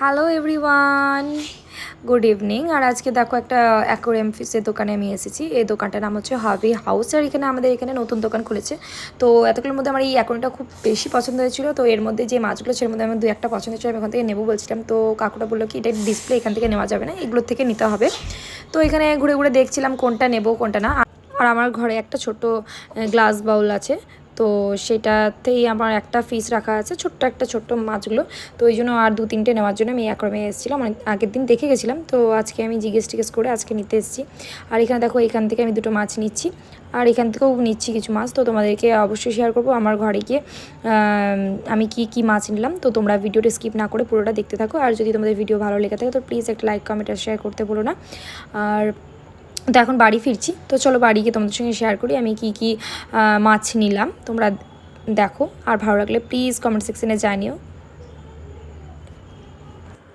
Hello everyone, good evening. আর আজকে দেখো একটা অ্যাকোরিয়াম ফিশের দোকানে আমি এসেছি। এই দোকানটার নাম হচ্ছে হবি হাউস। আর এখানে আমাদের এখানে নতুন দোকান খুলেছে। তো এতগুলোর মধ্যে আমার এই অ্যাকোরিয়ামটা খুব বেশি পছন্দ হয়েছিল। তো এর মধ্যে যে মাছগুলো সের মধ্যে আমার 2-1টা পছন্দ হয়েছিল, আমি এখান থেকে নেবো বলছিলাম। তো কাকুটা বললো কি এটা ডিসপ্লে এখান থেকে নেওয়া যাবে না, এগুলোর থেকে নিতে হবে। তো এখানে ঘুরে ঘুরে দেখছিলাম কোনটা নেবো কোনটা না। আর আমার ঘরে একটা ছোট গ্লাস বাউল আছে, তো সেটাতেই আমার একটা ফিস রাখা আছে, ছোট্ট মাছগুলো। তো ওই জন্য আর 2-3টে নেওয়ার জন্য আমি অ্যাকোয়ারিয়ামে এসেছিলাম। মানে আগের দিন দেখে গেছিলাম, তো আজকে আমি জিজ্ঞেস করে আজকে নিতে এসেছি। আর এখানে দেখো এখান থেকে আমি 2টো মাছ নিচ্ছি, আর এখান থেকেও নিচ্ছি কিছু মাছ। তো তোমাদেরকে অবশ্যই শেয়ার করবো আমার ঘরে গিয়ে আমি কি মাছ নিলাম। তো তোমরা ভিডিওটা স্কিপ না করে পুরোটা দেখতে থাকো। আর যদি তোমাদের ভিডিও ভালো লেগে থাকে তো প্লিজ একটা লাইক কমেন্ট আর শেয়ার করতে বলো না। আর তো এখন বাড়ি ফিরছি, তো চলো বাড়ি গিয়ে তোমাদের সঙ্গে শেয়ার করি আমি কি মাছ নিলাম। তোমরা দেখো, আর ভালো লাগলে প্লিজ কমেন্ট সেকশনে জানিও।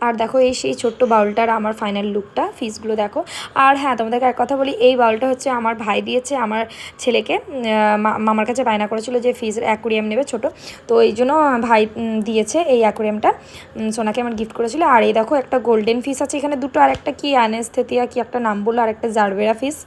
আর দেখো এই সেই ছোট্ট বাউলটার আমার ফাইনাল লুকটা, ফিসগুলো দেখো। আর হ্যাঁ, তোমাদেরকে এক কথা বলি, এই বাউলটা হচ্ছে আমার ভাই দিয়েছে আমার ছেলেকে। মামার কাছে বায়না করেছিল যে ফিসের অ্যাকোরিয়াম নেবে ছোট, তো এই জন্য ভাই দিয়েছে এই অ্যাকোরিয়ামটা। সোনাকে আমার গিফট করেছিল। আর এই দেখো একটা গোল্ডেন ফিস আছে এখানে দুটো, আর একটা কি অ্যানেস্থেটিয়া কি একটা নাম বললো, আর একটা জারবেরা ফিস।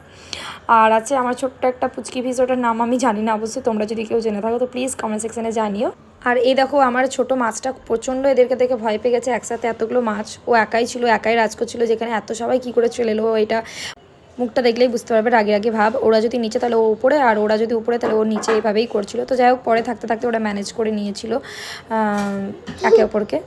আর আছে আমার ছোট্ট একটা পুচকি ফিস, ওটার নাম আমি জানি না অবশ্যই, তোমরা যদি কেউ জেনে থাকো তো প্লিজ কমেন্ট সেকশনে জানিও। আর এই দেখো আমার ছোট মাছটা প্রচণ্ড এদেরকে দেখে ভয় পেয়ে গেছে, একসাথে এতগুলো মাছ ও একাই ছিল, একাই রাজ করছিল, যেখানে এত সবাই কী করে চলে এলো। এটা মুখটা দেখলেই বুঝতে পারবে, রাগে ভাব। ওরা যদি নিচে তাহলে ও উপরে, আর ওরা যদি উপরে তাহলে ও নিচে, এইভাবেই করছিল। তো যাই হোক, পরে থাকতে থাকতে ওরা ম্যানেজ করে নিয়েছিল একে অপরকে।